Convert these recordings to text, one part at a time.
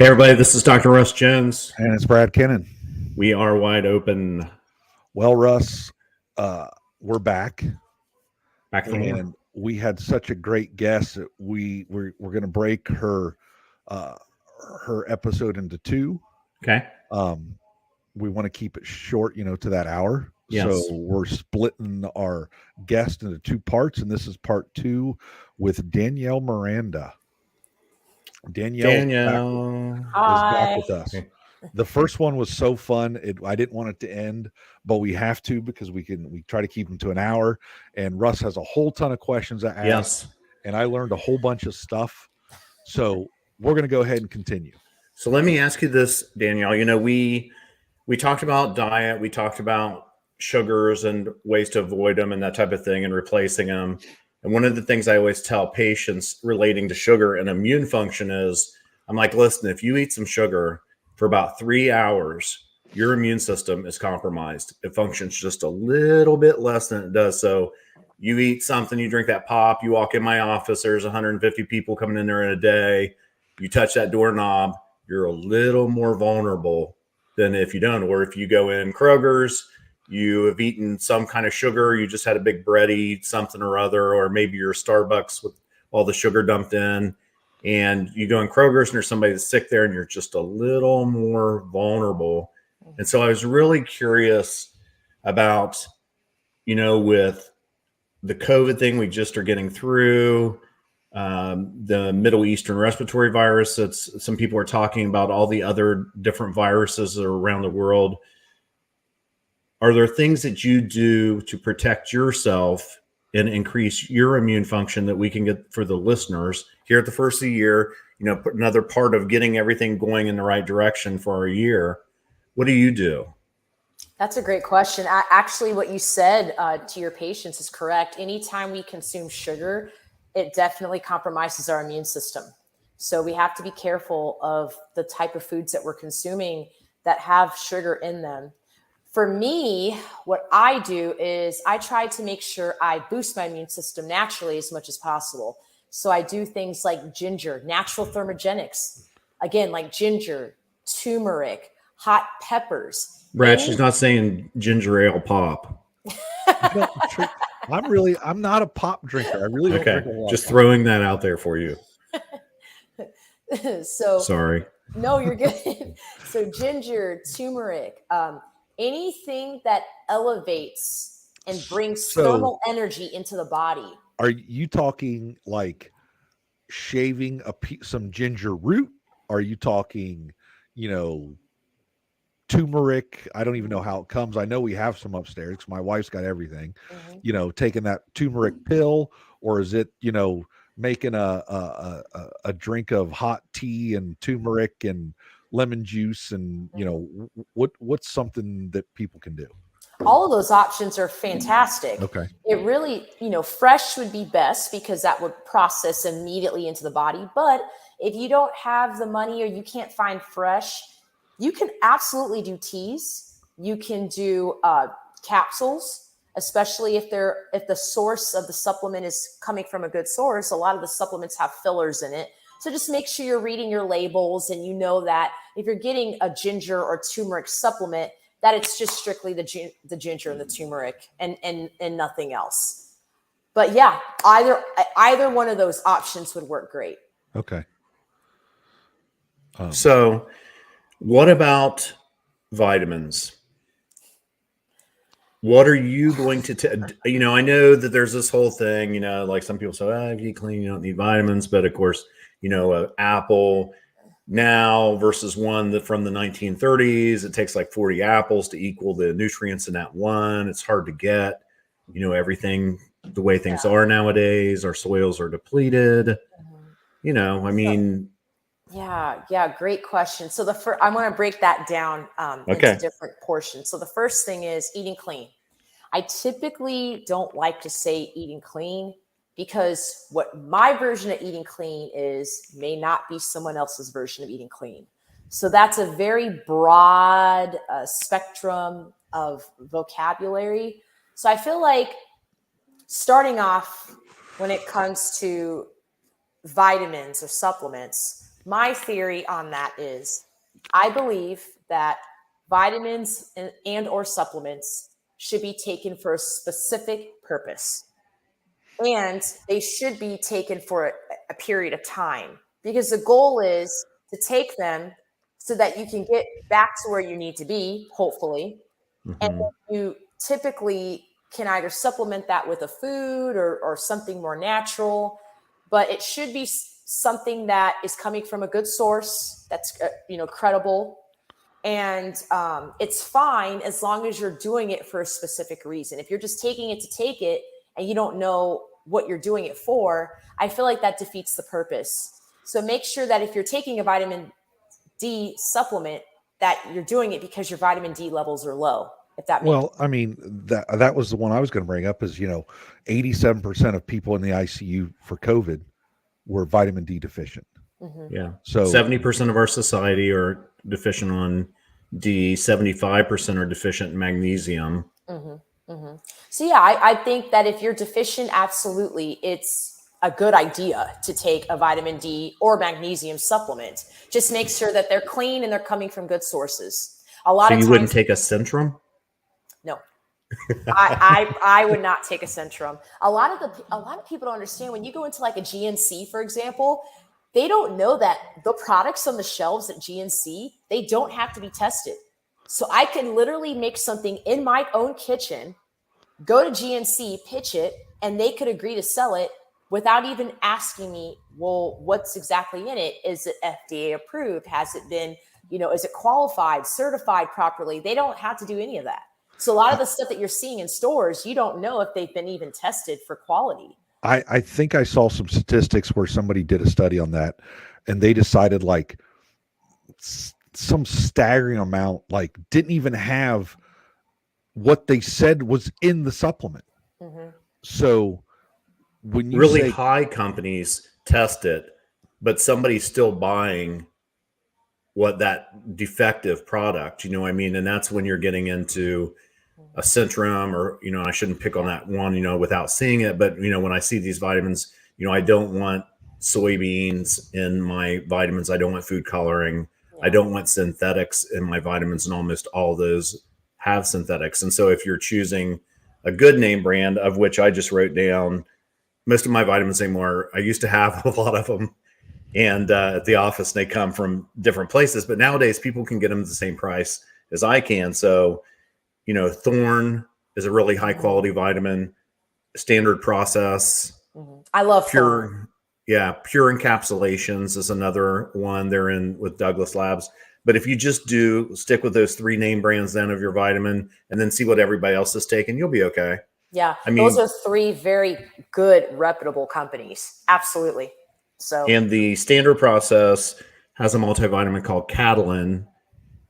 Hey everybody, this is Dr. Russ Jones. And it's Brad Kennan. We are wide open. Well, Russ, we're back. And we had such a great guest that we're going to break her episode into two. Okay. We want to keep it short, to that hour. Yes. So we're splitting our guest into two parts, and this is part two with Danielle Miranda. Danielle is back with us. Okay. The first one was so fun. I didn't want it to end, but we have to because we try to keep them to an hour. And Russ has a whole ton of questions to ask. Yes. And I learned a whole bunch of stuff. So we're going to go ahead and continue. So let me ask you this, Danielle. We talked about diet. We talked about sugars and ways to avoid them and that type of thing and replacing them. And one of the things I always tell patients relating to sugar and immune function is, I'm like, listen, if you eat some sugar for about 3 hours, your immune system is compromised. It functions just a little bit less than it does. So you eat something, you drink that pop, you walk in my office, there's 150 people coming in there in a day. You touch that doorknob, you're a little more vulnerable than if you don't. Or if you go in Kroger's, you have eaten some kind of sugar, you just had a big bready something or other, or maybe you're Starbucks with all the sugar dumped in, and you go in Kroger's and there's somebody that's sick there and you're just a little more vulnerable. And so I was really curious about, with the COVID thing we just are getting through, the Middle Eastern respiratory virus, some people are talking about all the other different viruses that are around the world. Are there things that you do to protect yourself and increase your immune function that we can get for the listeners here at the first of the year? Put another part of getting everything going in the right direction for our year. What do you do? That's a great question. Actually, what you said to your patients is correct. Anytime we consume sugar, it definitely compromises our immune system. So we have to be careful of the type of foods that we're consuming that have sugar in them. For me, what I do is I try to make sure I boost my immune system naturally as much as possible. So I do things like ginger, natural thermogenics. Again, like ginger, turmeric, hot peppers. Brad, she's not saying ginger ale pop. I'm not a pop drinker. I really don't drink a lot. Just throwing that out there for you. So sorry. No, you're good. So ginger, turmeric, anything that elevates and brings thermal energy into the body. Are you talking like shaving some ginger root? Are you talking, turmeric? I don't even know how it comes. I know we have some upstairs because my wife's got everything. Mm-hmm. Taking that turmeric pill, or is it, making a drink of hot tea and turmeric and lemon juice and what's something that people can do? All of those options are fantastic. Okay. It really, fresh would be best because that would process immediately into the body. But if you don't have the money or you can't find fresh, you can absolutely do teas. You can do capsules, especially if the source of the supplement is coming from a good source. A lot of the supplements have fillers in it. So just make sure you're reading your labels and you know that if you're getting a ginger or turmeric supplement, that it's just strictly the ginger and the turmeric and nothing else. But yeah, either one of those options would work great. Okay. So what about vitamins? What are you going to I know that there's this whole thing, like some people say, if you eat clean, you don't need vitamins. But of course, an apple now versus one that from the 1930s, it takes like 40 apples to equal the nutrients in that one. It's hard to get, everything the way things are nowadays. Our soils are depleted. Yeah, great question. So I want to break that down into different portions. So the first thing is eating clean. I typically don't like to say eating clean because what my version of eating clean is may not be someone else's version of eating clean. So that's a very broad spectrum of vocabulary. So I feel like starting off when it comes to vitamins or supplements, My theory on that is I believe that vitamins and or supplements should be taken for a specific purpose. And they should be taken for a period of time, because the goal is to take them so that you can get back to where you need to be, hopefully. And you typically can either supplement that with a food or something more natural, but it should be something that is coming from a good source that's credible. And it's fine as long as you're doing it for a specific reason. If you're just taking it to take it and you don't know what you're doing it for, I feel like that defeats the purpose. So make sure that if you're taking a vitamin D supplement, that you're doing it because your vitamin D levels are low. If that makes Well, I mean, that was the one I was going to bring up is, 87% of people in the ICU for COVID were vitamin D deficient. Yeah. So 70% of our society are deficient on D, 75% are deficient in magnesium. So yeah, I think that if you're deficient, absolutely, it's a good idea to take a vitamin D or magnesium supplement. Just make sure that they're clean and they're coming from good sources. A lot So of you times, wouldn't take a Centrum? no. I would not take a Centrum. A lot of people don't understand when you go into like a GNC, for example, they don't know that the products on the shelves at GNC, they don't have to be tested. So I can literally make something in my own kitchen, go to GNC, pitch it, and they could agree to sell it without even asking me, well, what's exactly in it? Is it FDA approved? Has it been, is it qualified, certified properly? They don't have to do any of that. So a lot of the stuff that you're seeing in stores, you don't know if they've been even tested for quality. I think I saw some statistics where somebody did a study on that, and they decided like some staggering amount, like didn't even have what they said was in the supplement. So when you really say high companies test it, but somebody's still buying what that defective product, what I mean? And that's when you're getting into a Centrum or, I shouldn't pick on that one, without seeing it. But, when I see these vitamins, I don't want soybeans in my vitamins. I don't want food coloring. I don't want synthetics in my vitamins, and almost all those have synthetics. And so if you're choosing a good name brand, of which I just wrote down, most of my vitamins anymore, I used to have a lot of them. And at the office, they come from different places. But nowadays, people can get them at the same price as I can. So, Thorn is a really high quality vitamin, standard process. I love Pure. Thorn. Yeah. Pure encapsulations is another one. They're in with Douglas Labs. But if you just stick with those three name brands then of your vitamin and then see what everybody else is taking, you'll be okay. Yeah. Those are three very good, reputable companies. Absolutely. So, and the standard process has a multivitamin called Catalin,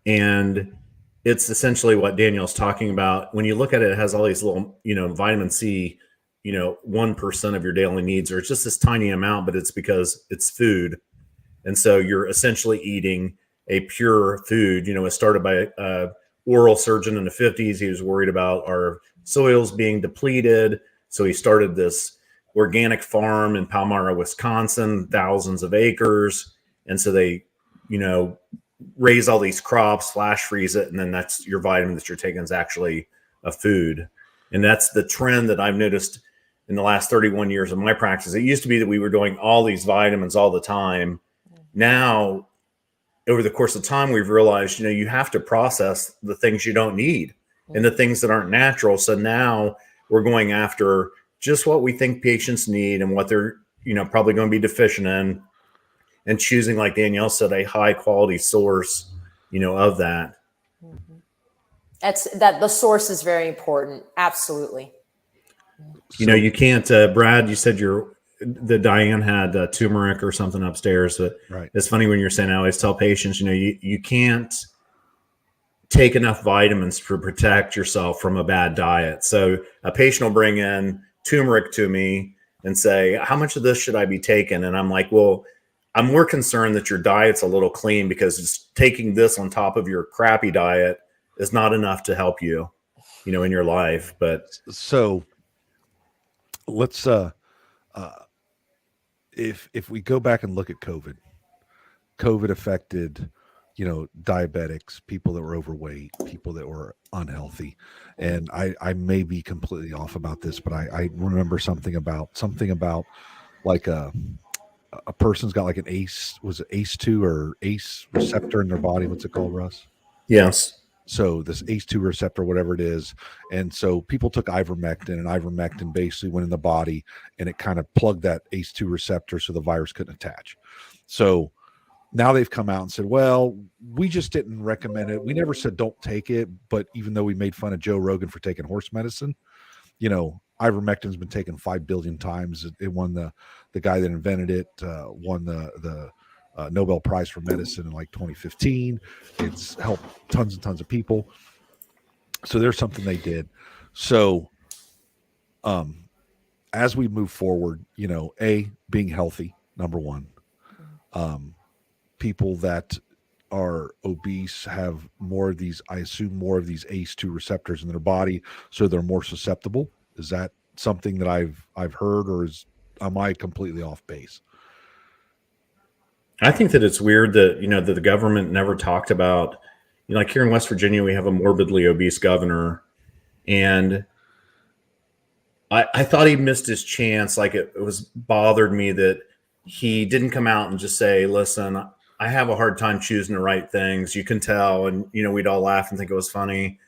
and it's essentially what Danielle's talking about. When you look at it, it has all these little, vitamin C, 1% of your daily needs, or it's just this tiny amount, but it's because it's food. And so you're essentially eating a pure food. It started by a oral surgeon in the 50s. He was worried about our soils being depleted. So he started this organic farm in Palmyra, Wisconsin, thousands of acres. And so they, raise all these crops, flash freeze it, and then that's your vitamin that you're taking is actually a food. And that's the trend that I've noticed in the last 31 years of my practice. It used to be that we were doing all these vitamins all the time. Now, over the course of time, we've realized, you have to process the things you don't need and the things that aren't natural. So now we're going after just what we think patients need and what they're, probably going to be deficient in, and choosing, like Danielle said, a high quality source, of that. that the source is very important. Absolutely. You can't, Brad, you said the Diane had turmeric or something upstairs, but right. It's funny when you're saying, I always tell patients, you can't take enough vitamins to protect yourself from a bad diet. So a patient will bring in turmeric to me and say, how much of this should I be taking? And I'm like, well, I'm more concerned that your diet's a little clean, because just taking this on top of your crappy diet is not enough to help you, in your life. But so let's if we go back and look at COVID, COVID affected, diabetics, people that were overweight, people that were unhealthy. And I may be completely off about this, but I remember something about like a person's got like an ACE2 or ACE receptor in their body. What's it called, Russ? Yes. So this ACE2 receptor, whatever it is. And so people took ivermectin, and ivermectin basically went in the body and it kind of plugged that ACE2 receptor so the virus couldn't attach. So now they've come out and said, well, we just didn't recommend it. We never said don't take it. But even though we made fun of Joe Rogan for taking horse medicine, ivermectin's been taken 5 billion times. It won the guy that invented it, won the Nobel Prize for Medicine in like 2015. It's helped tons and tons of people. So there's something they did. So as we move forward, being healthy, number one. People that are obese have more of these, I assume, more of these ACE2 receptors in their body, so they're more susceptible. Is that something that I've heard, or am I completely off base? I think that it's weird that, that the government never talked about, like here in West Virginia, we have a morbidly obese governor, and I thought he missed his chance. Like it was bothered me that he didn't come out and just say, listen, I have a hard time choosing the right things. You can tell. And, we'd all laugh and think it was funny,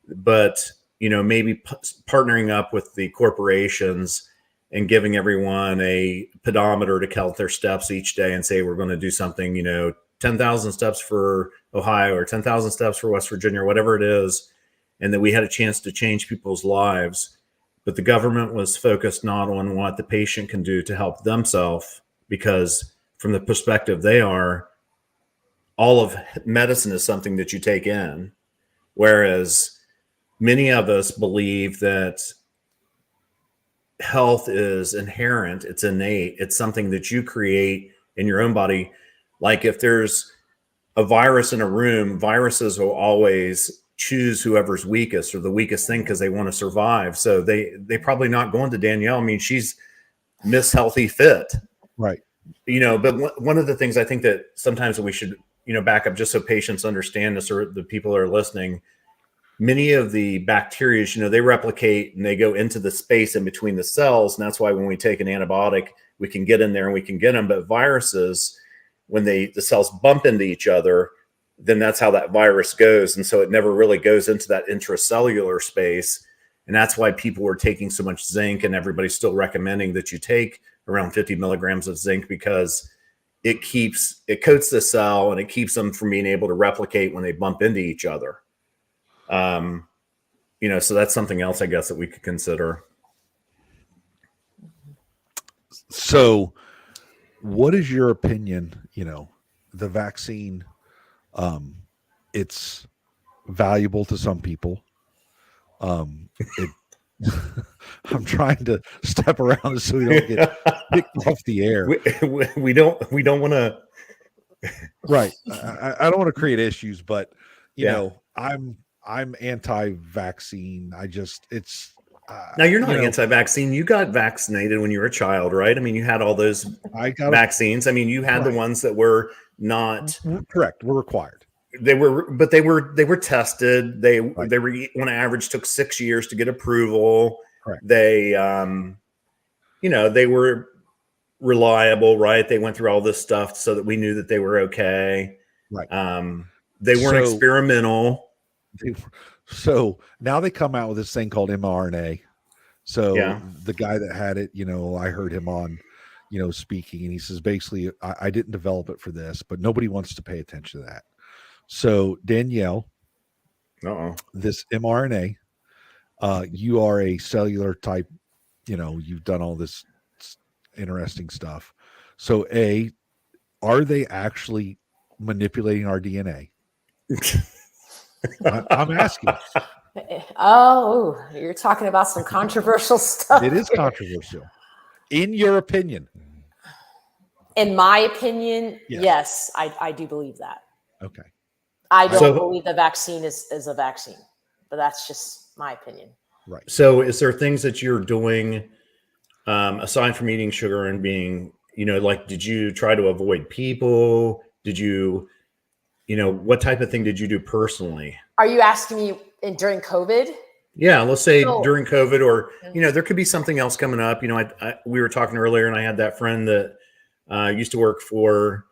but, maybe partnering up with the corporations and giving everyone a pedometer to count their steps each day and say, we're going to do something, 10,000 steps for Ohio or 10,000 steps for West Virginia or whatever it is. And that we had a chance to change people's lives. But the government was focused not on what the patient can do to help themselves, because from the perspective they are, all of medicine is something that you take in. Whereas many of us believe that health is inherent, it's innate, it's something that you create in your own body. Like if there's a virus in a room, viruses will always choose whoever's weakest or the weakest thing because they want to survive. So they probably not going to Danielle. I mean, she's Miss Healthy Fit. Right. But one of the things I think that sometimes we should, back up just so patients understand this, or the people that are listening, many of the bacteria, they replicate and they go into the space in between the cells. And that's why when we take an antibiotic, we can get in there and we can get them. But viruses, when the cells bump into each other, then that's how that virus goes. And so it never really goes into that intracellular space. And that's why people were taking so much zinc, and everybody's still recommending that you take around 50 milligrams of zinc, because it coats the cell and it keeps them from being able to replicate when they bump into each other. So that's something else, I guess, that we could consider. So what is your opinion? The vaccine, it's valuable to some people. I'm trying to step around this so we don't get kicked off the air. We don't want to. Right. I don't want to create issues, but I'm anti-vaccine. It's now you're not anti-vaccine. You got vaccinated when you were a child, right? I mean, you had all those vaccines. I mean, you had the ones that were not correct. Were required. They were tested. They were, on average, took 6 years to get approval. Correct. They, they were reliable, right? They went through all this stuff so that we knew that they were okay. Right. They weren't experimental. So now they come out with this thing called mRNA. So the guy that had it, I heard him on, speaking, and he says, basically, I didn't develop it for this, but nobody wants to pay attention to that. So Danielle, this mRNA, you are a cellular type, you've done all this interesting stuff. So are they actually manipulating our DNA? I'm asking. Oh, you're talking about some controversial stuff. It is controversial. In your opinion? In my opinion, yes, I do believe that. Okay. I don't believe the vaccine is a vaccine, but that's just my opinion. Right. So is there things that you're doing aside from eating sugar and being, like, did you try to avoid people? Did you, what type of thing did you do personally? Are you asking me during COVID? Yeah, let's say So- during COVID, or there could be something else coming up. We were talking earlier, and I had that friend that used to work for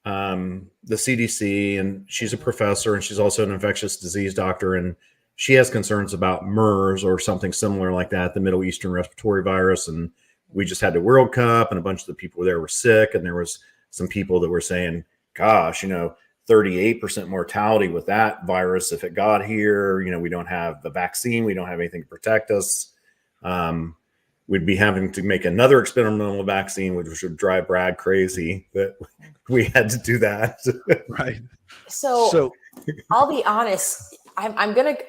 the CDC, and she's a professor, and she's also an infectious disease doctor, and she has concerns about MERS or something similar like that, the Middle Eastern Respiratory Virus. And we just had the World Cup, and a bunch of the people there were sick, and there was some people that were saying, "Gosh, 38% mortality with that virus if it got here. We don't have the vaccine. We don't have anything to protect us. We'd be having to make another experimental vaccine, which would drive Brad crazy that we had to do that." Right. So I'll be honest. I'm going to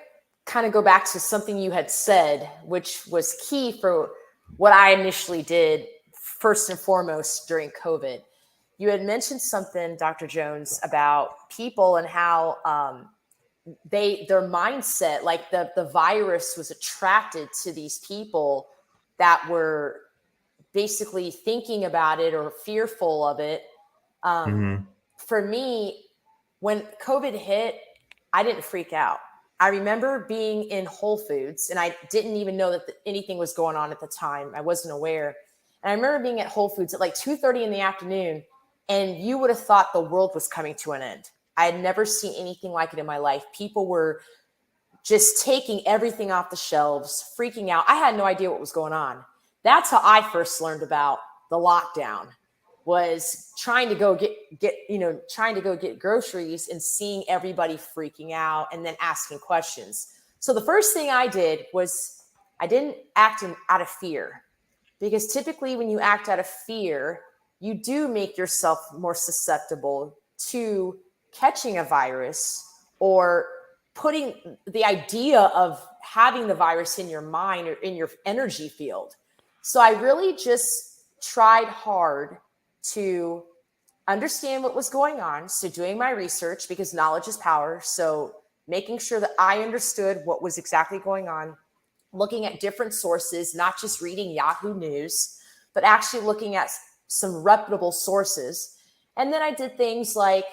kind of go back to something you had said, which was key for what I initially did first and foremost during COVID. You had mentioned something, Dr. Jones, about people and how their mindset, like the virus was attracted to these people that were basically thinking about it or fearful of it. For me, when COVID hit, I didn't freak out. I remember being in Whole Foods, and I didn't even know that anything was going on at the time. I wasn't aware. And I remember being at Whole Foods at like 2:30 in the afternoon, and you would have thought the world was coming to an end. I had never seen anything like it in my life. People were just taking everything off the shelves, freaking out. I had no idea what was going on. That's how I first learned about the lockdown, was trying to go get groceries and seeing everybody freaking out and then asking questions. So the first thing I did was I didn't act out of fear, because typically when you act out of fear, you do make yourself more susceptible to catching a virus or putting the idea of having the virus in your mind or in your energy field. So I really just tried hard to understand what was going on. So doing my research, because knowledge is power. So making sure that I understood what was exactly going on, looking at different sources, not just reading Yahoo News, but actually looking at some reputable sources. And then I did things like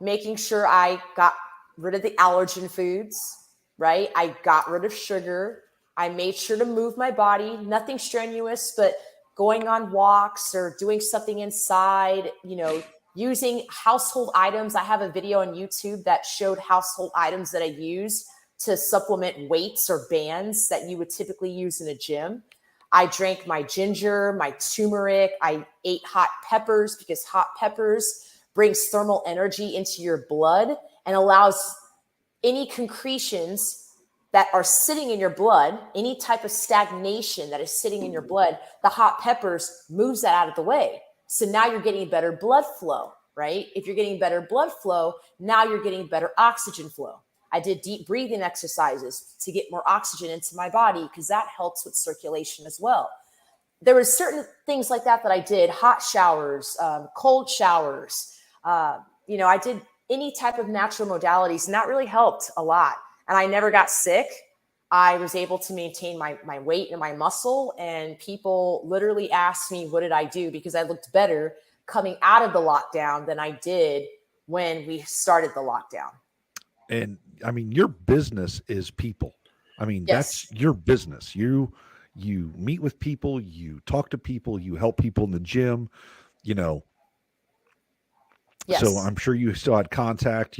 making sure I got rid of the allergen foods, right? I got rid of sugar. I made sure to move my body, nothing strenuous, but going on walks or doing something inside, using household items. I have a video on YouTube that showed household items that I use to supplement weights or bands that you would typically use in a gym. I drank my ginger, my turmeric. I ate hot peppers, because hot peppers brings thermal energy into your blood and allows any concretions that are sitting in your blood, any type of stagnation that is sitting in your blood, the hot peppers moves that out of the way. So now you're getting better blood flow, right? If you're getting better blood flow, now you're getting better oxygen flow. I did deep breathing exercises to get more oxygen into my body, because that helps with circulation as well. There were certain things like that I did, hot showers, cold showers. I did any type of natural modalities, and that really helped a lot. And I never got sick. I was able to maintain my weight and my muscle. And people literally asked me, what did I do? Because I looked better coming out of the lockdown than I did when we started the lockdown. And I mean, your business is people. I mean, Yes. That's your business. You meet with people, you talk to people, you help people in the gym, Yes. So I'm sure you still had contact,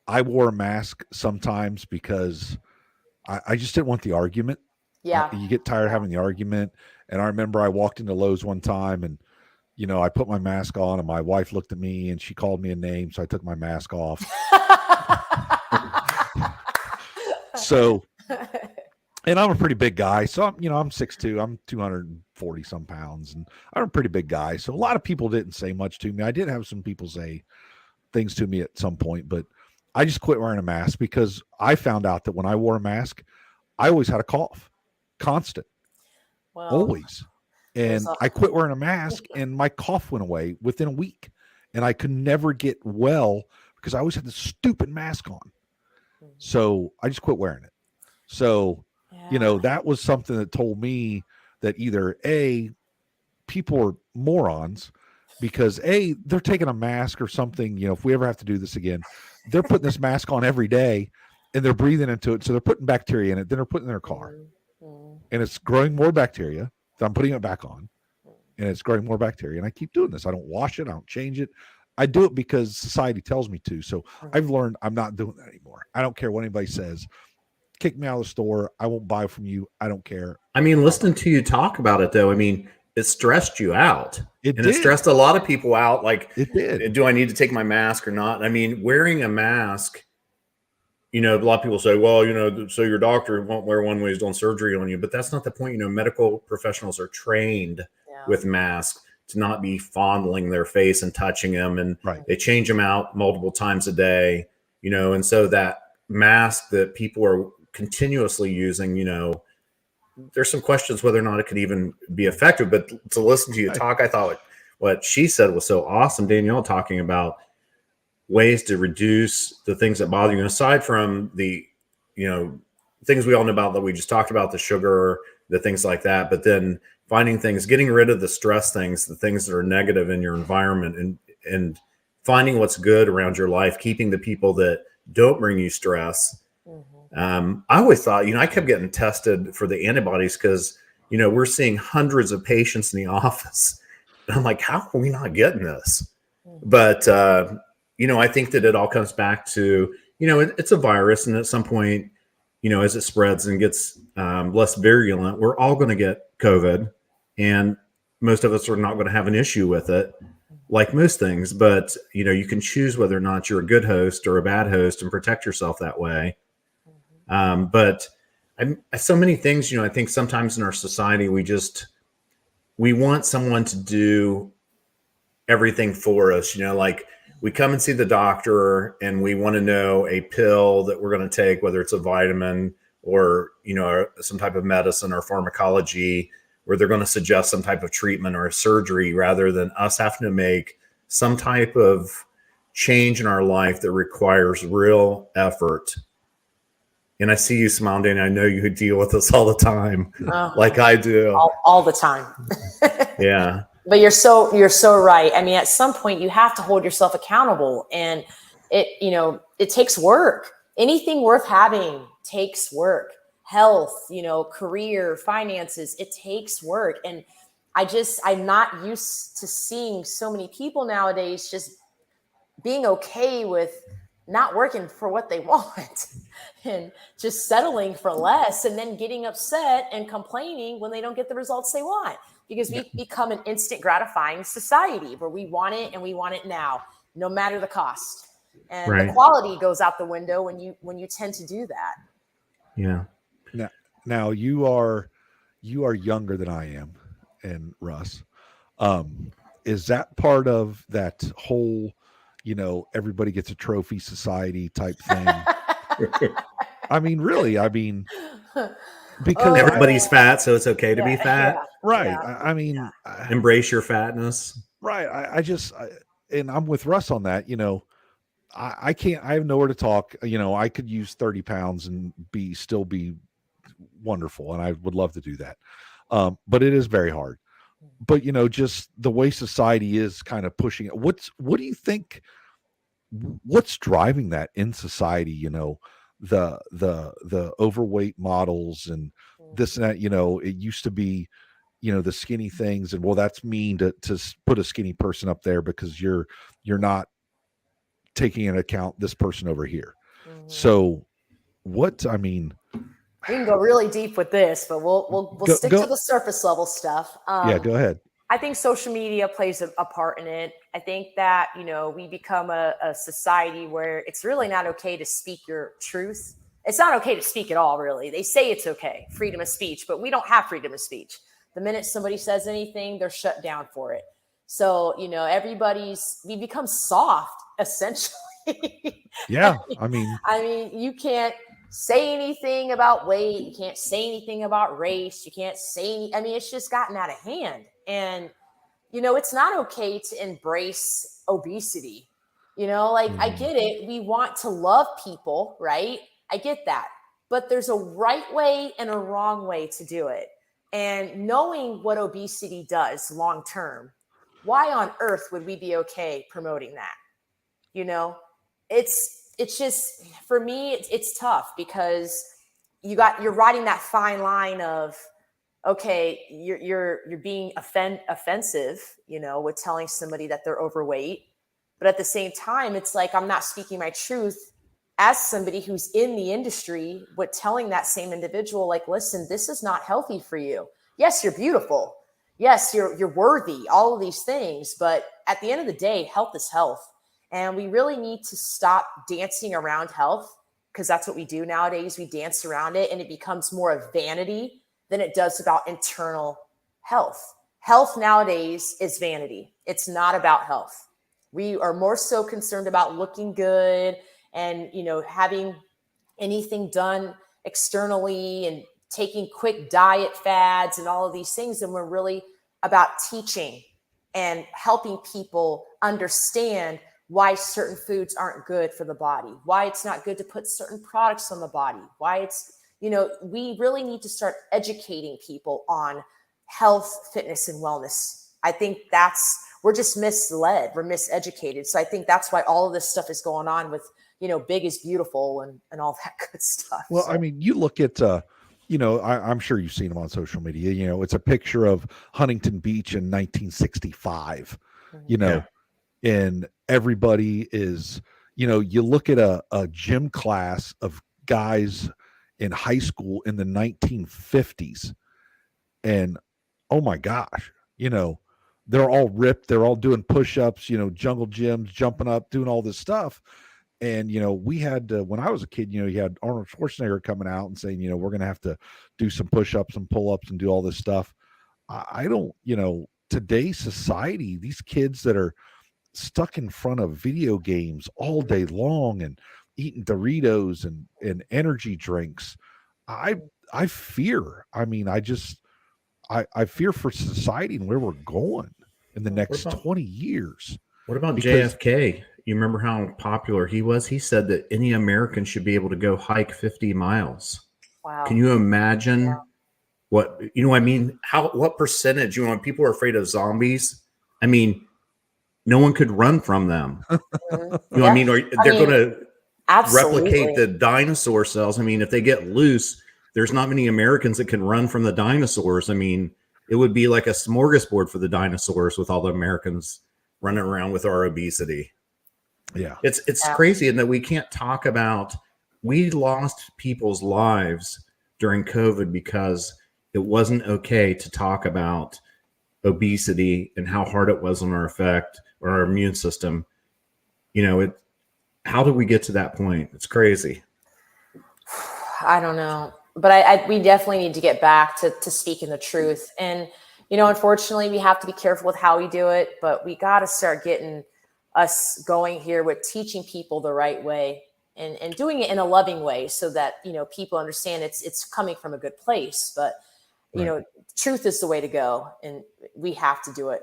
I wore a mask sometimes because I just didn't want the argument. Yeah. You get tired of having the argument. And I remember I walked into Lowe's one time, and, I put my mask on, and my wife looked at me and she called me a name. So I took my mask off. So, and I'm a pretty big guy. So I'm 6'2", I'm 240 some pounds, and I'm a pretty big guy. So a lot of people didn't say much to me. I did have some people say things to me at some point, but I just quit wearing a mask because I found out that when I wore a mask, I always had a cough, constant, always. And I quit wearing a mask, and my cough went away within a week, and I could never get well because I always had this stupid mask on. So I just quit wearing it. So, that was something that told me that either A, people are morons, because they're taking a mask or something. You know, if we ever have to do this again, they're putting this mask on every day and they're breathing into it. So they're putting bacteria in it. Then they're putting it in their car and it's growing more bacteria. So I'm putting it back on and it's growing more bacteria. And I keep doing this. I don't wash it. I don't change it. I do it because society tells me to. So I've learned I'm not doing that anymore. I don't care what anybody says. Kick me out of the store. I won't buy from you. I don't care. I mean, listening to you talk about it, though, I mean, it stressed you out. It stressed a lot of people out. Like, it did. Do I need to take my mask or not? I mean, wearing a mask, you know, a lot of people say, well, you know, so your doctor won't wear one when he's doing surgery on you. But that's not the point. You know, medical professionals are trained with masks to not be fondling their face and touching them. And they change them out multiple times a day, you know, and so that mask that people are continuously using, you know, there's some questions whether or not it could even be effective. But to listen to you talk, I thought what she said was so awesome. Danielle talking about ways to reduce the things that bother you, aside from the, you know, things we all know about that we just talked about, the sugar, the things like that, but then finding things, getting rid of the stress things, the things that are negative in your environment, and finding what's good around your life, keeping the people that don't bring you stress. I always thought, you know, I kept getting tested for the antibodies because, you know, we're seeing hundreds of patients in the office. And I'm like, how are we not getting this? But, you know, I think that it all comes back to, you know, it's a virus. And at some point, you know, as it spreads and gets less virulent, we're all going to get COVID. And most of us are not going to have an issue with it, like most things. But, you know, you can choose whether or not you're a good host or a bad host and protect yourself that way. But so many things, you know, I think sometimes in our society, we want someone to do everything for us, you know, like we come and see the doctor and we want to know a pill that we're going to take, whether it's a vitamin or, you know, some type of medicine or pharmacology, where they're going to suggest some type of treatment or a surgery, rather than us having to make some type of change in our life that requires real effort. And I see you smiling, Danny. I know you deal with this all the time, like I do. All the time. Yeah. But you're so right. I mean, at some point you have to hold yourself accountable, and it takes work. Anything worth having takes work. Health, you know, career, finances, it takes work. And I'm not used to seeing so many people nowadays just being okay with not working for what they want and just settling for less, and then getting upset and complaining when they don't get the results they want, because we've become an instant gratifying society where we want it and we want it now, no matter the cost. And the quality goes out the window when you tend to do that. Yeah. Now you are younger than I am, and Russ. Is that part of that whole, you know, everybody gets a trophy society type thing? I mean, really, because everybody's fat, so it's okay to be fat. Right. Yeah. I mean, embrace your fatness. Right. And I'm with Russ on that. You know, I have nowhere to talk. You know, I could use 30 pounds and still be wonderful. And I would love to do that. But it is very hard. But, you know, just the way society is kind of pushing it. What do you think? What's driving that in society? You know, the overweight models and this and that. You know, it used to be, you know, the skinny things, and well, that's mean to put a skinny person up there because you're not taking into account this person over here. So we can go really deep with this, but we'll stick to the surface level stuff. Yeah, go ahead. I think social media plays a part in it. I think that, you know, we become a society where it's really not okay to speak your truth. It's not okay to speak at all, really. They say it's okay, freedom of speech, but we don't have freedom of speech. The minute somebody says anything, they're shut down for it. So, you know, we become soft, essentially. Yeah. I mean, you can't say anything about weight. You can't say anything about race. You can't say it's just gotten out of hand. And, you know, it's not okay to embrace obesity. You know, like, I get it. We want to love people, right? I get that. But there's a right way and a wrong way to do it. And knowing what obesity does long term, why on earth would we be okay promoting that? You know, it's just, for me, it's tough because you're riding that fine line of, okay, you're being offensive, you know, with telling somebody that they're overweight. But at the same time, it's like, I'm not speaking my truth as somebody who's in the industry, with telling that same individual, like, listen, this is not healthy for you. Yes, you're beautiful. Yes, you're worthy, all of these things. But at the end of the day, health is health. And we really need to stop dancing around health, because that's what we do nowadays. We dance around it, and it becomes more of vanity than it does about internal health. Health nowadays is vanity. It's not about health. We are more so concerned about looking good and, you know, having anything done externally and taking quick diet fads and all of these things. And we're really about teaching and helping people understand why certain foods aren't good for the body, why it's not good to put certain products on the body, why it's, you know, we really need to start educating people on health, fitness, and wellness. I think we're just misled, we're miseducated. So I think that's why all of this stuff is going on with, you know, big is beautiful and all that good stuff. Well, so. I mean, you look at, you know, I'm sure you've seen them on social media. You know, it's a picture of Huntington Beach in 1965, you know, and everybody is, you know, you look at a gym class of guys in high school in the 1950s, and oh my gosh, you know, they're all ripped, they're all doing push-ups, you know, jungle gyms, jumping up, doing all this stuff. And, you know, we had, when I was a kid, you know, you had Arnold Schwarzenegger coming out and saying, you know, we're going to have to do some push-ups and pull-ups and do all this stuff. I don't, you know, today's society, these kids that are stuck in front of video games all day long and eating Doritos and energy drinks, I fear. I mean, I fear for society and where we're going in the next 20 years. What about JFK? You remember how popular he was? He said that any American should be able to go hike 50 miles. Wow. Can you imagine what, you know, I mean, what percentage, you know, when people are afraid of zombies, I mean, no one could run from them. You know what I mean? Or they're going to replicate the dinosaur cells. I mean, if they get loose, there's not many Americans that can run from the dinosaurs. I mean, it would be like a smorgasbord for the dinosaurs with all the Americans running around with our obesity. Yeah. It's crazy in that we can't talk about, we lost people's lives during COVID because it wasn't okay to talk about obesity and how hard it was on our effect or our immune system. You know, how did we get to that point? It's crazy. I don't know, but we definitely need to get back to speaking the truth. And, you know, unfortunately we have to be careful with how we do it, but we got to start getting us going here with teaching people the right way and doing it in a loving way so that, you know, people understand it's coming from a good place, but you know, truth is the way to go and we have to do it.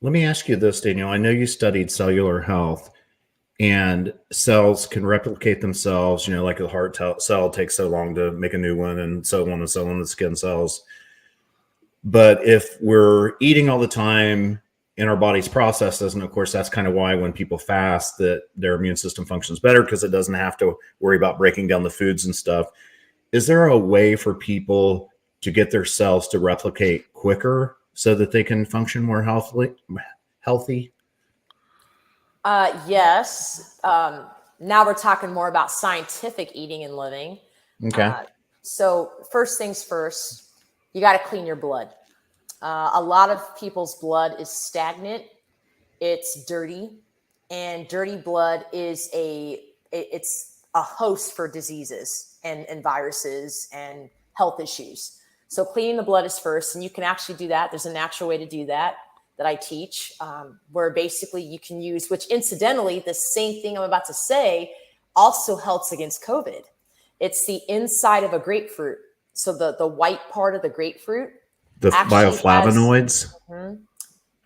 Let me ask you this, Danielle. I know you studied cellular health, and cells can replicate themselves, you know, like a heart cell takes so long to make a new one and so on, the skin cells. But if we're eating all the time and our body's processes, and of course, that's kind of why when people fast, that their immune system functions better because it doesn't have to worry about breaking down the foods and stuff. Is there a way for people to get their cells to replicate quicker so that they can function more healthy? Yes. Now we're talking more about scientific eating and living. Okay. So first things first, you got to clean your blood. A lot of people's blood is stagnant. It's dirty, and dirty blood is it's a host for diseases and viruses and health issues. So cleaning the blood is first, and you can actually do that. There's a natural way to do that I teach, where basically you can use, which incidentally, the same thing I'm about to say also helps against COVID. It's the inside of a grapefruit. So the white part of the grapefruit, the bioflavonoids,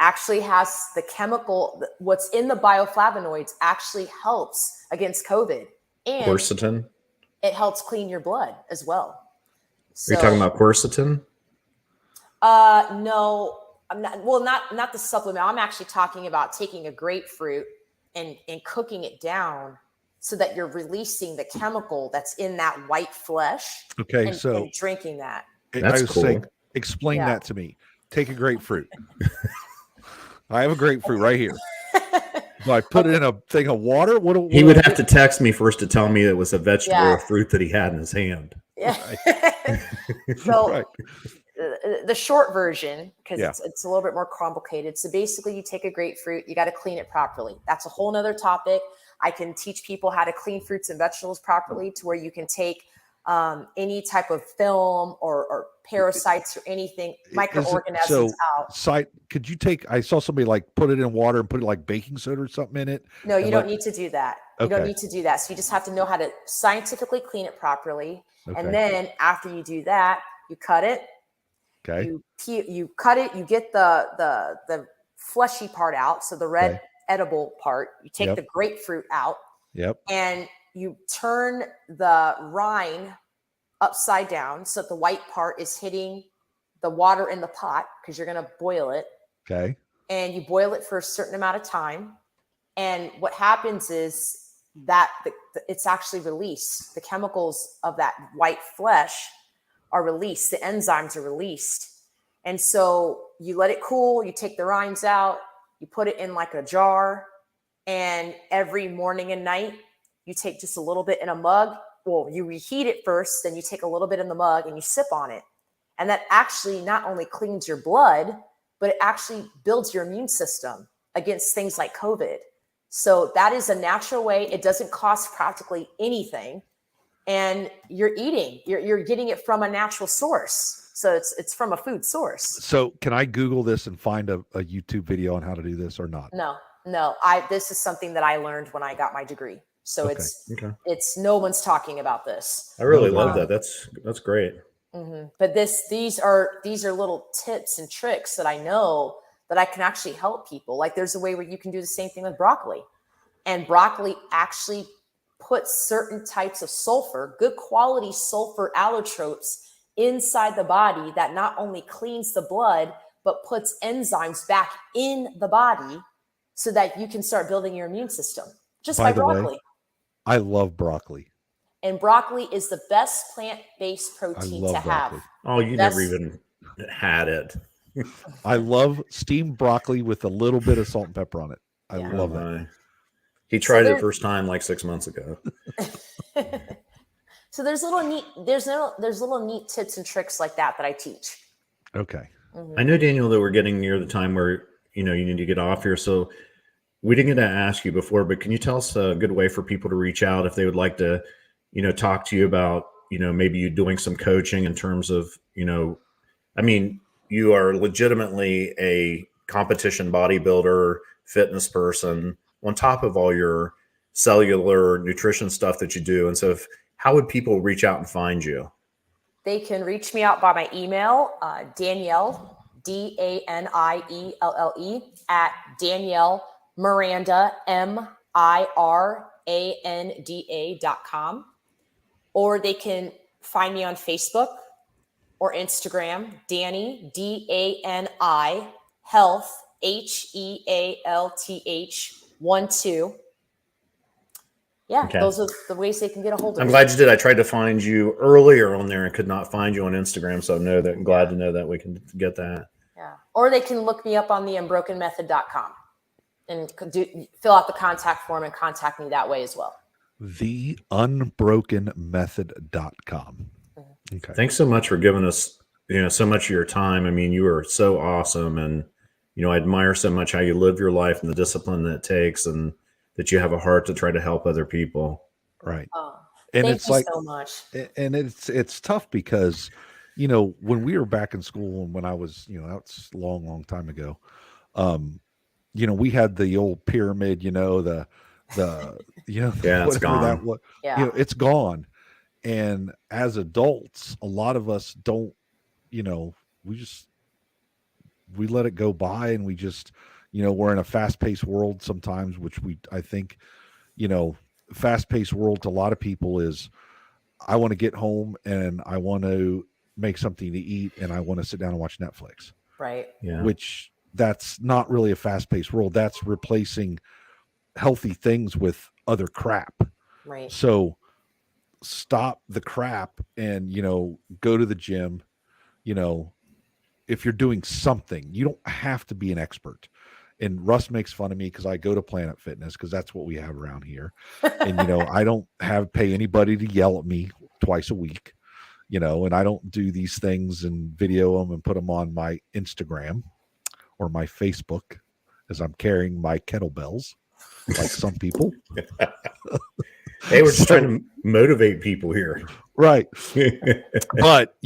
actually has the chemical. What's in the bioflavonoids actually helps against COVID, and quercetin. It helps clean your blood as well. So, are you talking about quercetin? No. I'm not the supplement. I'm actually talking about taking a grapefruit and cooking it down so that you're releasing the chemical that's in that white flesh. Okay, and drinking that. That's I was saying, cool. explain that to me. Take a grapefruit. I have a grapefruit right here. Do I put it in a thing of water? What He would have to text me first to tell me it was a vegetable Yeah. or fruit that he had in his hand. Yeah. So Right. the short version, because Yeah. it's a little bit more complicated. So basically, you take a grapefruit, you got to clean it properly. That's a whole nother topic. I can teach people how to clean fruits and vegetables properly, to where you can take any type of film or parasites or anything, microorganisms out. Could you take? I saw somebody like put it in water and put like baking soda or something in it. No, you don't need to do that. You don't Okay. need to do that. So you just have to know how to scientifically clean it properly. Okay. And then after you do that, you cut it. Okay. You cut it. You get the fleshy part out, so the red edible part. You take the grapefruit out. Yep. And you turn the rind upside down so that the white part is hitting the water in the pot, because you're going to boil it. Okay. And you boil it for a certain amount of time. And what happens is that it's actually released. The chemicals of that white flesh are released. The enzymes are released. And so you let it cool. You take the rinds out. You put it in like a jar. And every morning and night, you take just a little bit in a mug. Well, you reheat it first, then you take a little bit in the mug and you sip on it. And that actually not only cleans your blood, but it actually builds your immune system against things like COVID. So that is a natural way. It doesn't cost practically anything. And you're getting it from a natural source. So it's from a food source. So can I Google this and find a YouTube video on how to do this or not? No. This is something that I learned when I got my degree. So it's no one's talking about this. I really love that. That's great. Mm-hmm. But these are little tips and tricks that I know that I can actually help people. Like there's a way where you can do the same thing with broccoli, and broccoli actually puts certain types of sulfur, good quality sulfur allotropes inside the body that not only cleans the blood, but puts enzymes back in the body so that you can start building your immune system just by broccoli. I love broccoli. And broccoli is the best plant-based protein to have. Oh, you never even had it. I love steamed broccoli with a little bit of salt and pepper on it. I love that. He tried it first time like 6 months ago. So there's little neat tips and tricks like that I teach. Okay. Mm-hmm. I know, Daniel, that we're getting near the time where you need to get off here. So we didn't get to ask you before, but can you tell us a good way for people to reach out if they would like to, talk to you about, maybe you doing some coaching in terms of, I mean, you are legitimately a competition bodybuilder, fitness person on top of all your cellular nutrition stuff that you do. And so how would people reach out and find you? They can reach me out by my email, Danielle, DANIELLE at Danielle Miranda, MIRANDA.com. Or they can find me on Facebook or Instagram, Dani, DANI, Health, HEALTH 12. Yeah, okay. Those are the ways they can get a hold of me. I'm glad you did. I tried to find you earlier on there and could not find you on Instagram. So I'm glad to know that we can get that. Yeah. Or they can look me up on the unbrokenmethod.com and fill out the contact form and contact me that way as well. The unbrokenmethod.com. Okay. Thanks so much for giving us, so much of your time. I mean, you are so awesome. And, I admire so much how you live your life and the discipline that it takes, and that you have a heart to try to help other people. Right. And thank you so much. And it's tough because, when we were back in school and when I was, that's a long, long time ago. We had the old pyramid, it's gone. It's gone. And as adults, a lot of us don't, we let it go by, and we just, we're in a fast-paced world sometimes, which I think, fast-paced world to a lot of people is, I want to get home and I want to make something to eat and I want to sit down and watch Netflix. Right. Yeah. which that's not really a fast-paced world. That's replacing healthy things with other crap. Right. So stop the crap and, go to the gym. If you're doing something, you don't have to be an expert. And Russ makes fun of me because I go to Planet Fitness because that's what we have around here. And, I don't pay anybody to yell at me twice a week, and I don't do these things and video them and put them on my Instagram or my Facebook as I'm carrying my kettlebells like some people. Hey, we're just trying to motivate people here. Right. But,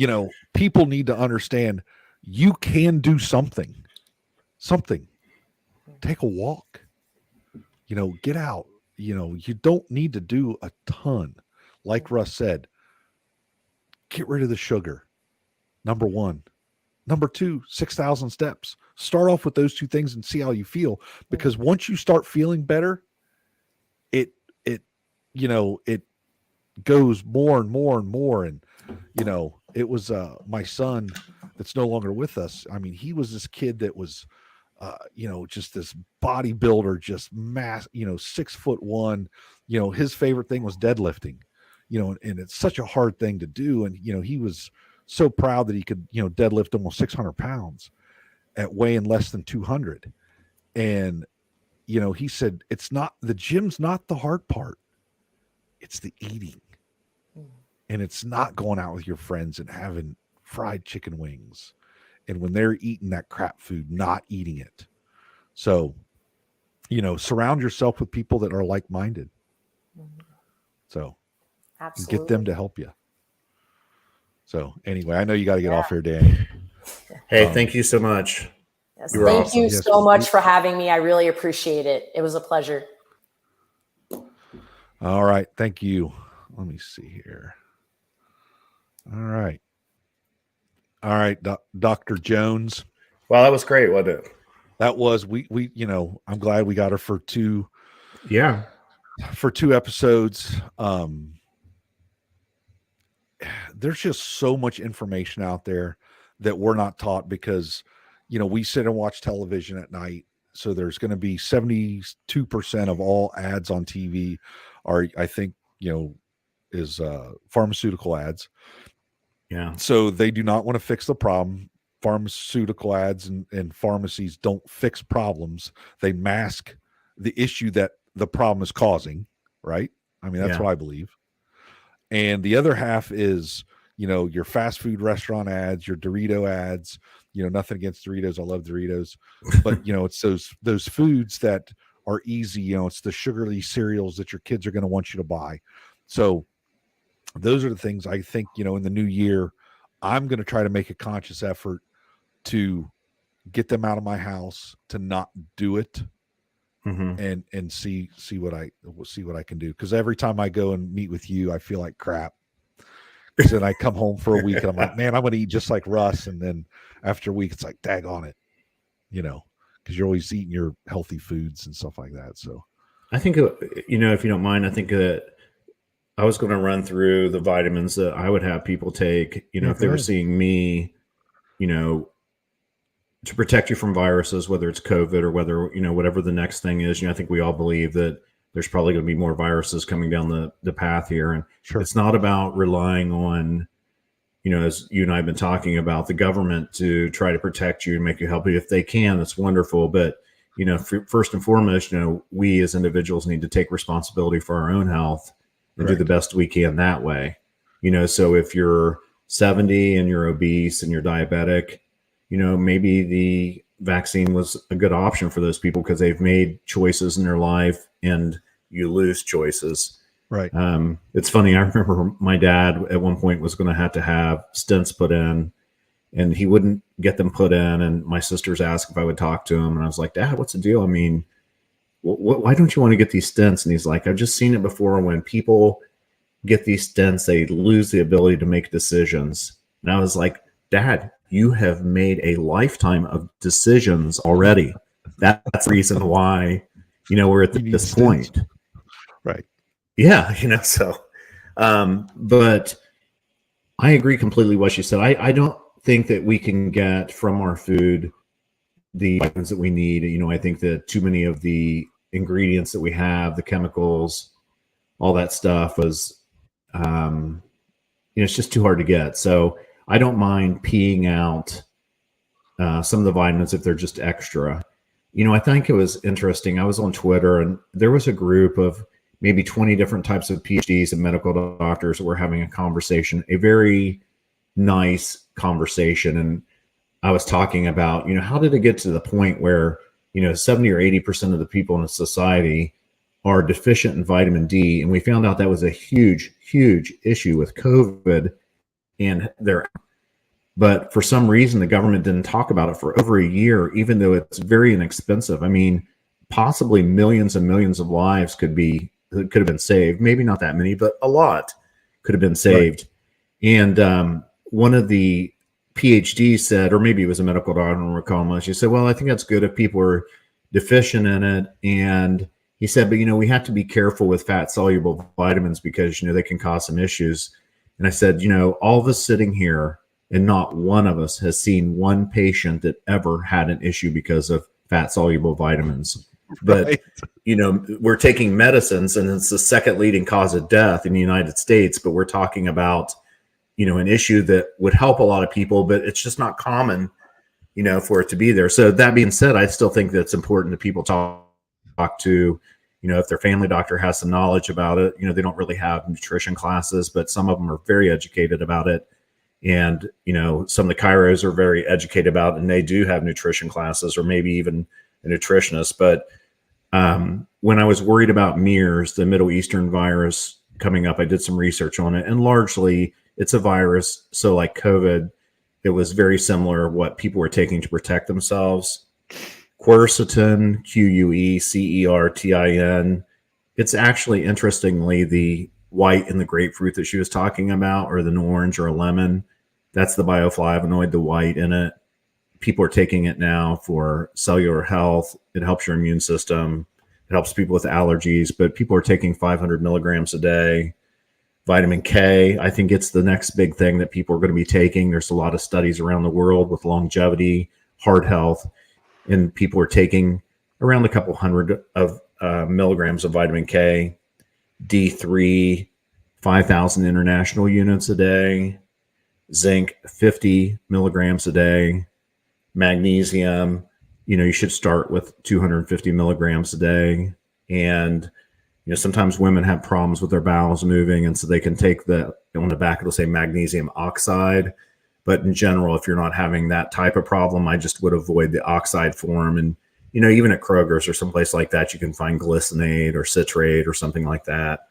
people need to understand you can do something. Take a walk, get out. You don't need to do a ton. Like Russ said, get rid of the sugar. Number one. Number two, 6,000 steps. Start off with those two things and see how you feel. Because once you start feeling better, it goes more and more and more. And, it was my son that's no longer with us. I mean, he was this kid that was, just this bodybuilder, just mass, 6'1", his favorite thing was deadlifting, and it's such a hard thing to do. And, he was so proud that he could, deadlift almost 600 pounds at weighing less than 200. And, he said, the gym's not the hard part. It's the eating. And it's not going out with your friends and having fried chicken wings. And when they're eating that crap food, not eating it. So, surround yourself with people that are like-minded. So Absolutely. get them to help you. So anyway, I know you got to get off here, Danny. Hey, thank you so much. Yes, You're thank awesome. you so much for having me. I really appreciate it. It was a pleasure. All right. Thank you. Let me see here. All right. Dr. Jones. Wow, that was great, wasn't it? That was, we I'm glad we got her for two episodes. There's just so much information out there that we're not taught because, we sit and watch television at night. So there's going to be 72% of all ads on TV are, I think, is pharmaceutical ads. Yeah. So they do not want to fix the problem. Pharmaceutical ads and pharmacies don't fix problems. They mask the issue that the problem is causing, right? I mean, that's what I believe. And the other half is, your fast food restaurant ads, your Dorito ads, nothing against Doritos. I love Doritos, but it's those foods that are easy. It's the sugary cereals that your kids are going to want you to buy. So those are the things I think, in the new year, I'm going to try to make a conscious effort to get them out of my house, to not do it, and see what I can do. Because every time I go and meet with you, I feel like crap. Because then I come home for a week and I'm like, man, I'm going to eat just like Russ. And then after a week, it's like, dag on it, because you're always eating your healthy foods and stuff like that. So I think, if you don't mind, I think that I was going to run through the vitamins that I would have people take, if they were seeing me, to protect you from viruses, whether it's COVID or whether, whatever the next thing is. I think we all believe that there's probably going to be more viruses coming down the path here. And it's not about relying on, as you and I have been talking about, the government to try to protect you and make you healthy. If they can, that's wonderful. But, first and foremost, we as individuals need to take responsibility for our own health and do the best we can that way. So if you're 70 and you're obese and you're diabetic, maybe the vaccine was a good option for those people because they've made choices in their life and you lose choices. Right. It's funny. I remember my dad at one point was going to have stents put in and he wouldn't get them put in. And my sisters asked if I would talk to him. And I was like, Dad, what's the deal? I mean, why don't you want to get these stents? And he's like, I've just seen it before. When people get these stents, they lose the ability to make decisions. And I was like, Dad, you have made a lifetime of decisions already. That's the reason why, we're at this point. Right. Yeah. So, but I agree completely what she said. I don't think that we can get from our food the vitamins that we need. You know, I think that too many of the ingredients that we have, the chemicals, all that stuff was, you know, it's just too hard to get. So I don't mind peeing out some of the vitamins if they're just extra. You know, I think it was interesting. I was on Twitter and there was a group of maybe 20 different types of PhDs and medical doctors that were having a conversation, a very nice conversation. And I was talking about, you know, how did it get to the point where, you know, 70 or 80% of the people in a society are deficient in vitamin D. And we found out that was a huge, huge issue with COVID and but for some reason, the government didn't talk about it for over a year, even though it's very inexpensive. I mean, possibly millions and millions of lives could have been saved. Maybe not that many, but a lot could have been saved. Right. And one of the PhDs said, or maybe it was a medical doctor, I don't recall much. He said, well, I think that's good if people are deficient in it. And he said, but, you know, we have to be careful with fat soluble vitamins because, you know, they can cause some issues. And I said, you know, all of us sitting here and not one of us has seen one patient that ever had an issue because of fat soluble vitamins. But, right. You know, we're taking medicines and it's the second leading cause of death in the United States. But we're talking about, you know, an issue that would help a lot of people, but it's just not common, you know, for it to be there. So that being said, I still think that it's important that people talk to, you know, if their family doctor has some knowledge about it. You know, they don't really have nutrition classes, but some of them are very educated about it. And, you know, some of the chiros are very educated about it, and they do have nutrition classes or maybe even a nutritionist. But when I was worried about MERS, the Middle Eastern virus coming up, I did some research on it, and largely it's a virus. So like COVID, it was very similar what people were taking to protect themselves. Quercetin, Quercetin. It's actually, interestingly, the white in the grapefruit that she was talking about, or the orange or a lemon. That's the bioflavonoid, the white in it. People are taking it now for cellular health. It helps your immune system. It helps people with allergies, but people are taking 500 milligrams a day. Vitamin K, I think it's the next big thing that people are going to be taking. There's a lot of studies around the world with longevity, heart health, and people are taking around a couple hundred of milligrams of vitamin K. D3, 5,000 international units a day. Zinc, 50 milligrams a day. Magnesium, you know, you should start with 250 milligrams a day. And, you know, sometimes women have problems with their bowels moving, and so they can take on the back, it'll say magnesium oxide. But in general, if you're not having that type of problem, I just would avoid the oxide form. And, you know, even at Kroger's or someplace like that, you can find glycinate or citrate or something like that.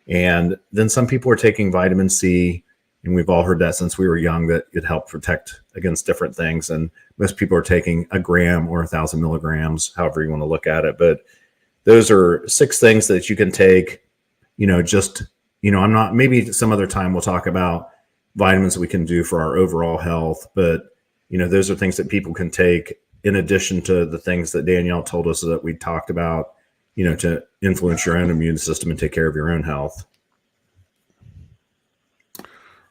And then some people are taking vitamin C, and we've all heard that since we were young, that it helped protect against different things. And most people are taking a gram or 1,000 milligrams, however you want to look at it. But those are 6 things that you can take, you know, just, you know, maybe some other time we'll talk about vitamins that we can do for our overall health. But, you know, those are things that people can take in addition to the things that Danielle told us that we talked about, you know, to influence your own immune system and take care of your own health.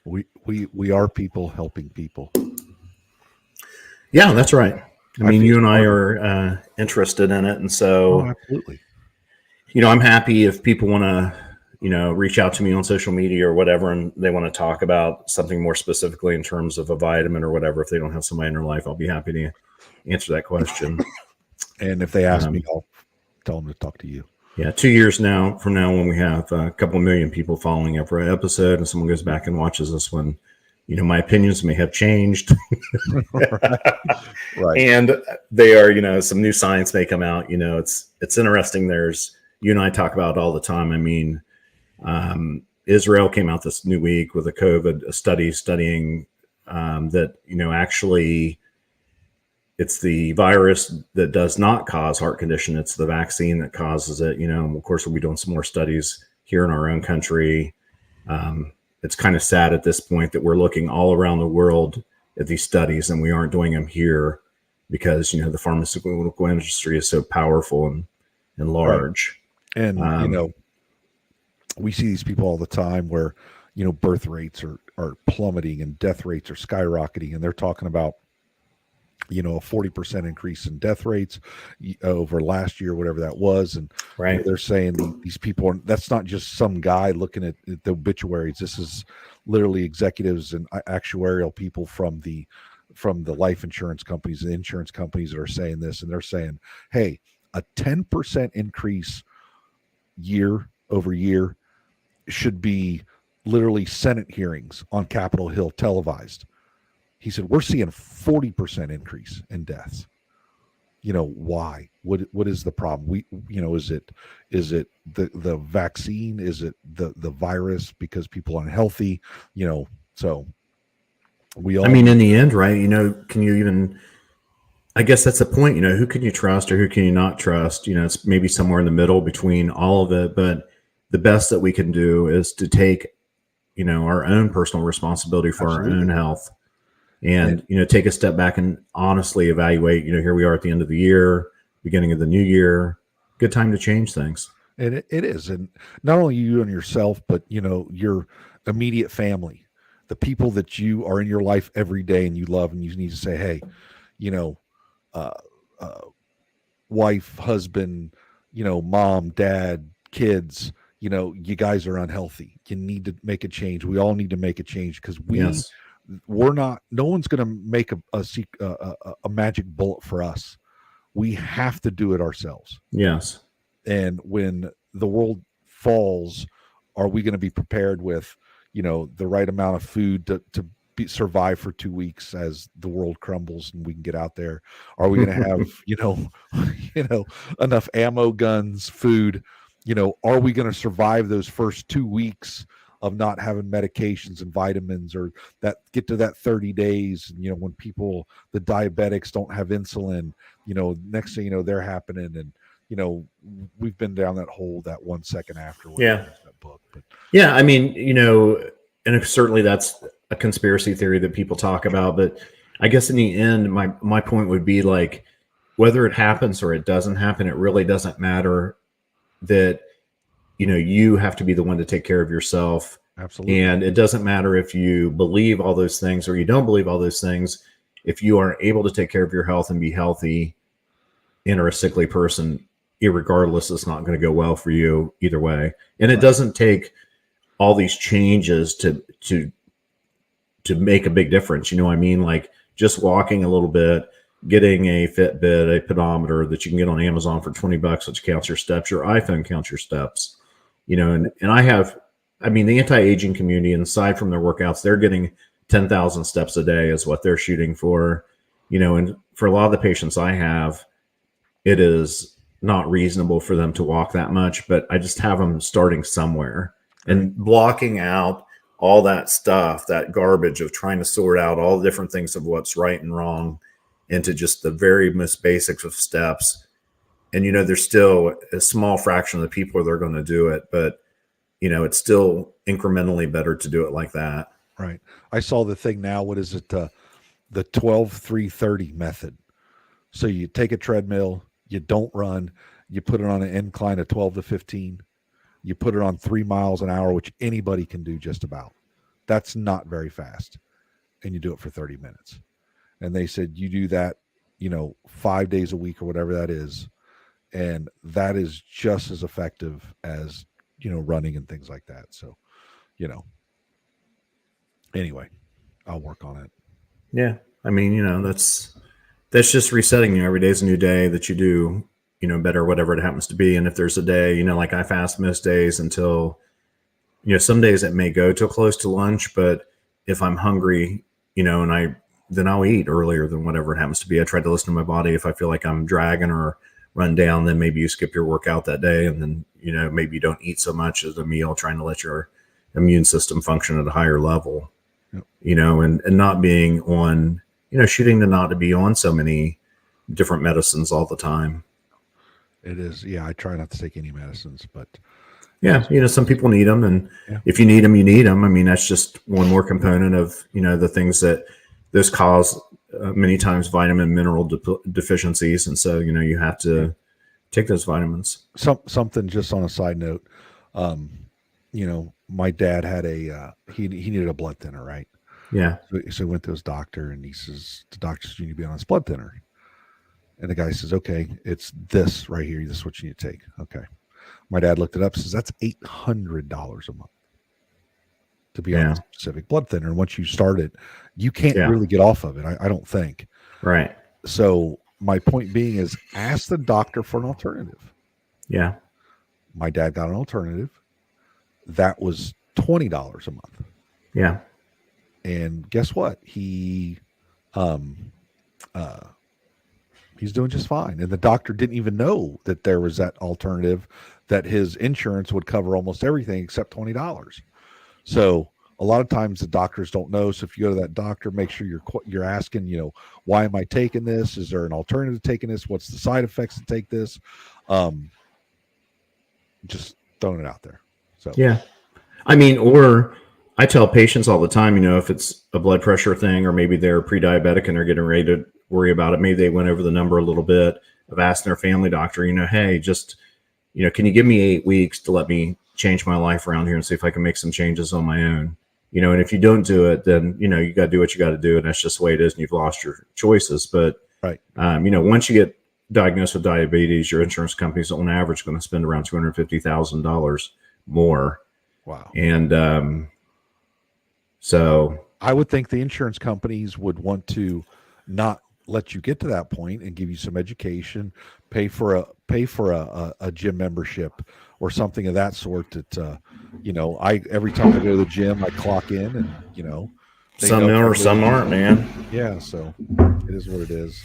We are people helping people. Yeah, that's right. I mean, you and I are interested in it. And so, absolutely. You know, I'm happy if people want to, you know, reach out to me on social media or whatever, and they want to talk about something more specifically in terms of a vitamin or whatever. If they don't have somebody in their life, I'll be happy to answer that question. And if they ask me, I'll tell them to talk to you. Yeah, 2 years from now, when we have a couple million people following every episode, and someone goes back and watches this one, you know, my opinions may have changed. Right. And they are, you know, some new science may come out. You know, it's interesting. You and I talk about it all the time. I mean, Israel came out this new week with a study studying that, you know, actually it's the virus that does not cause heart condition. It's the vaccine that causes it, you know. And of course, we'll be doing some more studies here in our own country. It's kind of sad at this point that we're looking all around the world at these studies and we aren't doing them here because, you know, the pharmaceutical industry is so powerful and large. Right. And, you know, we see these people all the time where, birth rates are plummeting and death rates are skyrocketing, and they're talking about a 40% increase in death rates over last year, whatever that was. And Right. they're saying these people that's not just some guy looking at the obituaries. This is literally executives and actuarial people from the life insurance companies and insurance companies that are saying this. And they're saying, hey, a 10% increase year over year should be literally Senate hearings on Capitol Hill televised. He said, we're seeing 40% increase in deaths. Why? What is the problem? Is it the vaccine? Is it the virus because people are unhealthy? So we all, I mean, in the end, right? Can you even, I guess that's the point, who can you trust or who can you not trust? It's maybe somewhere in the middle between all of it, but the best that we can do is to take, our own personal responsibility for Absolutely. our own health. And, take a step back and honestly evaluate, here we are at the end of the year, beginning of the new year, good time to change things. And it is. And not only you and yourself, but, your immediate family, the people that you are in your life every day and you love, and you need to say, hey, wife, husband, mom, dad, kids, you guys are unhealthy. You need to make a change. We all need to make a change because Yes. no one's going to make a magic bullet for us. We have to do it ourselves. Yes. And when the world falls, are we going to be prepared with, the right amount of food to survive for 2 weeks as the world crumbles and we can get out there? Are we going to have, enough ammo, guns, food? Are we going to survive those first 2 weeks of not having medications and vitamins, or that get to that 30 days, when people, the diabetics don't have insulin, next thing they're happening. And, we've been down that hole that 1 second after. Yeah. That book, but yeah. I mean, and certainly that's a conspiracy theory that people talk about, but I guess in the end, my point would be like, whether it happens or it doesn't happen, it really doesn't matter. That, you have to be the one to take care of yourself. absolutely. And it doesn't matter if you believe all those things or you don't believe all those things. If you are able to take care of your health and be healthy and are a sickly person, irregardless, it's not going to go well for you either way. And it doesn't take all these changes to make a big difference. You know what I mean? Like just walking a little bit, getting a Fitbit, a pedometer that you can get on Amazon for $20, which counts your steps. Your iPhone counts your steps. And the anti-aging community, and aside from their workouts, they're getting 10,000 steps a day is what they're shooting for. And for a lot of the patients I have, it is not reasonable for them to walk that much, but I just have them starting somewhere and blocking out all that stuff, that garbage of trying to sort out all the different things of what's right and wrong into just the very most basics of steps. And, there's still a small fraction of the people that are going to do it, but, it's still incrementally better to do it like that. Right. I saw the thing now. What is it? The 12-3-30 method. So you take a treadmill, you don't run, you put it on an incline of 12 to 15, you put it on 3 miles an hour, which anybody can do just about. That's not very fast. And you do it for 30 minutes. And they said, you do that, 5 days a week or whatever that is. And that is just as effective as, running and things like that. So, anyway, I'll work on it. Yeah. I mean, that's just resetting. Every day is a new day that you do, better, whatever it happens to be. And if there's a day, like I fast most days until, some days it may go till close to lunch, but if I'm hungry, then I'll eat earlier than whatever it happens to be. I try to listen to my body. If I feel like I'm dragging or run down, then maybe you skip your workout that day. And then, maybe you don't eat so much as a meal, trying to let your immune system function at a higher level, Yep. And not being on, shooting to not to be on so many different medicines all the time. It is. Yeah. I try not to take any medicines, but yeah, some people need them. And yeah. If you need them, you need them. I mean, that's just one more component of, the things that those cause many times vitamin mineral deficiencies. And so, you have to take those vitamins. Something just on a side note, my dad had he needed a blood thinner, right? Yeah. So he went to his doctor, and he says, the doctor says, you need to be on this blood thinner. And the guy says, okay, it's this right here. This is what you need to take. Okay. My dad looked it up, says that's $800 a month to be on a specific blood thinner. And once you start it, you can't really get off of it. I don't think. Right. So my point being is, ask the doctor for an alternative. Yeah. My dad got an alternative. That was $20 a month. Yeah. And guess what? He's doing just fine. And the doctor didn't even know that there was that alternative, that his insurance would cover almost everything except $20. So a lot of times the doctors don't know. So if you go to that doctor, make sure you're asking, why am I taking this? Is there an alternative to taking this? What's the side effects to take this? Just throwing it out there. So yeah, I mean, or I tell patients all the time, if it's a blood pressure thing, or maybe they're pre-diabetic and they're getting ready to worry about it. Maybe they went over the number a little bit, of asking their family doctor, hey, just, can you give me 8 weeks to let me change my life around here and see if I can make some changes on my own? And if you don't do it, then, you got to do what you got to do. And that's just the way it is. And you've lost your choices. But, right. Once you get diagnosed with diabetes, your insurance company's on average going to spend around $250,000 more. Wow. And so I would think the insurance companies would want to not let you get to that point and give you some education, pay for a gym membership or something of that sort. That every time I go to the gym, I clock in, and some are, some aren't, man. Yeah, so it is what it is.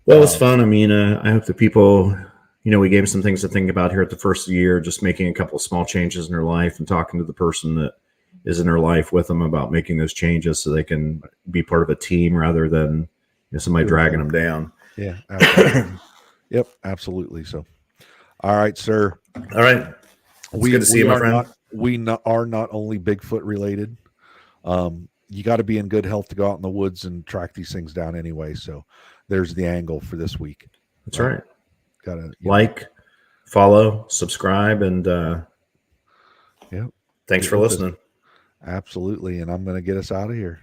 Well, it's fun. I mean, I hope that people, we gave them some things to think about here at the first of the year, just making a couple of small changes in their life and talking to the person that is in their life with them about making those changes so they can be part of a team rather than somebody dragging them down. Yeah, absolutely. Yep, absolutely. So, all right, sir. All right. It's good to see you, my friend. We are not only Bigfoot related. You got to be in good health to go out in the woods and track these things down anyway. So there's the angle for this week. That's right. Got to like, follow, subscribe, and yeah. Thanks for listening. Absolutely. And I'm going to get us out of here.